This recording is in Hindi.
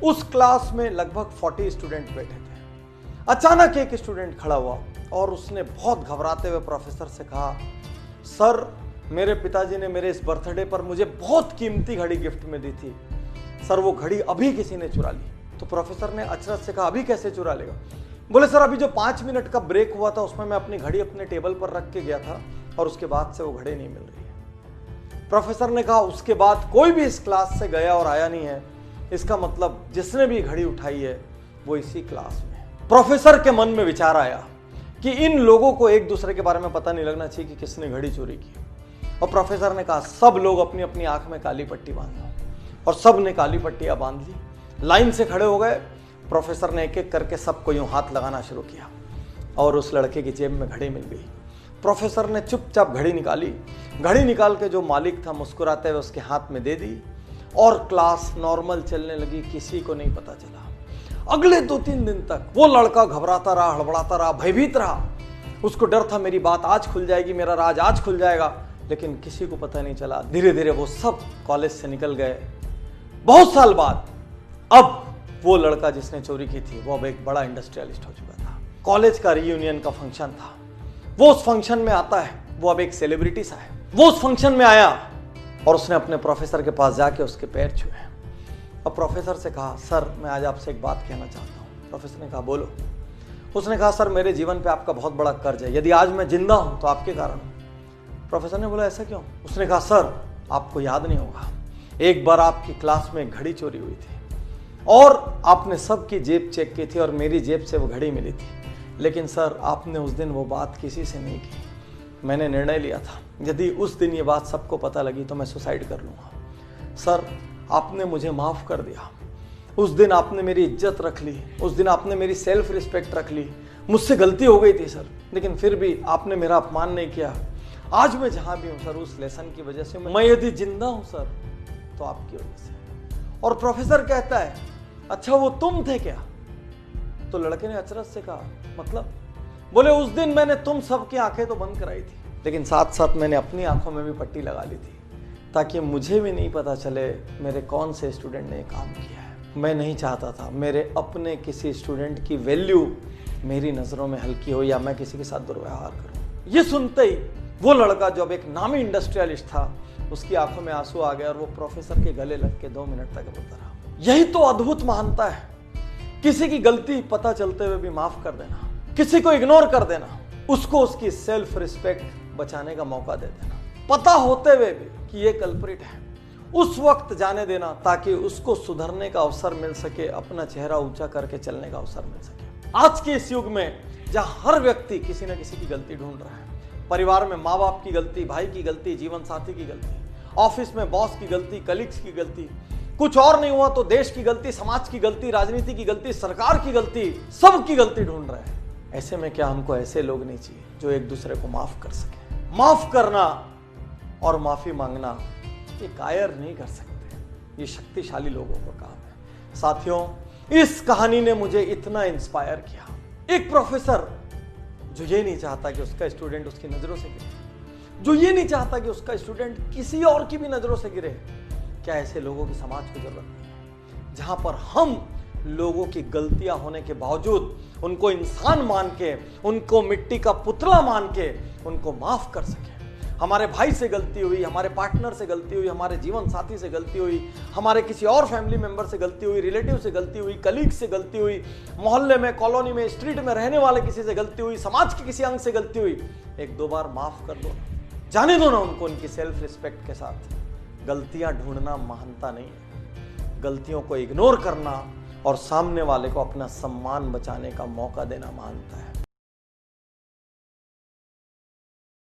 उस क्लास में लगभग 40 स्टूडेंट बैठे थे। अचानक एक स्टूडेंट खड़ा हुआ और उसने बहुत घबराते हुए प्रोफेसर से कहा, सर मेरे पिताजी ने मेरे इस बर्थडे पर मुझे बहुत कीमती घड़ी गिफ्ट में दी थी, सर वो घड़ी अभी किसी ने चुरा ली। तो प्रोफेसर ने अचरज से कहा, अभी कैसे चुरा लेगा? बोले, सर अभी जो 5 मिनट का ब्रेक हुआ था उसमें मैं अपनी घड़ी अपने टेबल पर रख के गया था और उसके बाद से वो घड़ी नहीं मिल रही है। प्रोफेसर ने कहा, उसके बाद कोई भी इस क्लास से गया और आया नहीं है, इसका मतलब जिसने भी घड़ी उठाई है वो इसी क्लास में है। प्रोफेसर के मन में विचार आया कि इन लोगों को एक दूसरे के बारे में पता नहीं लगना चाहिए कि किसने घड़ी चोरी की। और प्रोफेसर ने कहा, सब लोग अपनी अपनी आंख में काली पट्टी बांध लो। और सब ने काली पट्टियां बांध ली, लाइन से खड़े हो गए। प्रोफेसर ने एक एक करके सबको यूं हाथ लगाना शुरू किया और उस लड़के की जेब में घड़ी मिल गई। प्रोफेसर ने चुपचाप घड़ी निकाली, घड़ी निकाल के जो मालिक था मुस्कुराते हुए उसके हाथ में दे दी और क्लास नॉर्मल चलने लगी, किसी को नहीं पता चला। अगले 2-3 दिन तक वो लड़का घबराता रहा, हड़बड़ाता रहा, भयभीत रहा। उसको डर था मेरी बात आज खुल जाएगी, मेरा राज आज खुल जाएगा, लेकिन किसी को पता नहीं चला। धीरे धीरे वो सब कॉलेज से निकल गए। बहुत साल बाद अब वो लड़का जिसने चोरी की थी वो अब एक बड़ा इंडस्ट्रियलिस्ट हो चुका था। कॉलेज का रीयूनियन का फंक्शन था, वो उस फंक्शन में आता है, वो अब एक सेलिब्रिटी सा है। वो उस फंक्शन में आया और उसने अपने प्रोफेसर के पास जाके उसके पैर छुए। अब प्रोफेसर से कहा, सर मैं आज आपसे एक बात कहना चाहता हूँ। प्रोफेसर ने कहा, बोलो। उसने कहा, सर मेरे जीवन पे आपका बहुत बड़ा कर्ज है, यदि आज मैं जिंदा हूं तो आपके कारण। प्रोफेसर ने बोला, ऐसा क्यों? उसने कहा, सर आपको याद नहीं होगा, एक बार आपकी क्लास में एक घड़ी चोरी हुई थी और आपने सबकी जेब चेक की थी और मेरी जेब से वो घड़ी मिली थी, लेकिन सर आपने उस दिन वो बात किसी से नहीं की। मैंने निर्णय लिया था यदि उस दिन ये बात सबको पता लगी तो मैं सुसाइड कर लूँगा। सर आपने मुझे माफ़ कर दिया, उस दिन आपने मेरी इज्जत रख ली, उस दिन आपने मेरी सेल्फ रिस्पेक्ट रख ली। मुझसे गलती हो गई थी सर, लेकिन फिर भी आपने मेरा अपमान नहीं किया। आज मैं जहाँ भी हूँ सर उस लेसन की वजह से, मैं यदि जिंदा हूँ सर तो आपकी वजह से। और प्रोफेसर कहता है, अच्छा वो तुम थे क्या? तो लड़के ने अचरज से कहा, मतलब? बोले, उस दिन मैंने तुम सबकी आंखें तो बंद कराई थी, लेकिन साथ साथ मैंने अपनी आंखों में भी पट्टी लगा ली थी ताकि मुझे भी नहीं पता चले मेरे कौन से स्टूडेंट ने काम किया है। मैं नहीं चाहता था मेरे अपने किसी स्टूडेंट की वैल्यू मेरी नज़रों में हल्की हो या मैं किसी के साथ दुर्व्यवहार करूं। ये सुनते ही वो लड़का जो अब एक नामी इंडस्ट्रियलिस्ट था, उसकी आंखों में आंसू आ गया और वो प्रोफेसर के गले लग के 2 मिनट तक रोता रहा। यही तो अद्भुत महानता है, किसी की गलती पता चलते हुए भी माफ कर देना, किसी को इग्नोर कर देना, उसको उसकी सेल्फ रिस्पेक्ट बचाने का मौका दे देना, पता होते हुए भी कि ये कल्प्रिट है, उस वक्त जाने देना ताकि उसको सुधरने का अवसर मिल सके, अपना चेहरा ऊंचा करके चलने का अवसर मिल सके। आज के इस युग में जहां हर व्यक्ति किसी न किसी की गलती ढूंढ रहा है, परिवार में माँ बाप की गलती, भाई की गलती, जीवन साथी की गलती, ऑफिस में बॉस की गलती, कलीग्स की गलती, कुछ और नहीं हुआ तो देश की गलती, समाज की गलती, राजनीति की गलती, सरकार की गलती, सबकी गलती ढूंढ रहे हैं। ऐसे में क्या हमको ऐसे लोग नहीं चाहिए जो एक दूसरे को माफ कर सके? माफ करना और माफी मांगना ये कायर नहीं कर सकते, ये शक्तिशाली लोगों का काम है। साथियों, इस कहानी ने मुझे इतना इंस्पायर किया। एक प्रोफेसर जो ये नहीं चाहता कि उसका स्टूडेंट उसकी नजरों से गिरे, जो ये नहीं चाहता कि उसका स्टूडेंट किसी और की भी नजरों से गिरे। क्या ऐसे लोगों की समाज को जरूरत नहीं है जहां पर हम लोगों की गलतियां होने के बावजूद उनको इंसान मान के, उनको मिट्टी का पुतला मान के उनको माफ कर सके? हमारे भाई से गलती हुई, हमारे पार्टनर से गलती हुई, हमारे जीवन साथी से गलती हुई, हमारे किसी और फैमिली मेंबर से गलती हुई, रिलेटिव से गलती हुई, कलीग से गलती हुई, मोहल्ले में, कॉलोनी में, स्ट्रीट में रहने वाले किसी से गलती हुई, समाज के किसी अंग से गलती हुई, 1-2 बार माफ कर दो, जाने दो ना उनको उनकी सेल्फ रिस्पेक्ट के साथ। गलतियां ढूंढना महानता नहीं है, गलतियों को इग्नोर करना और सामने वाले को अपना सम्मान बचाने का मौका देना महानता है।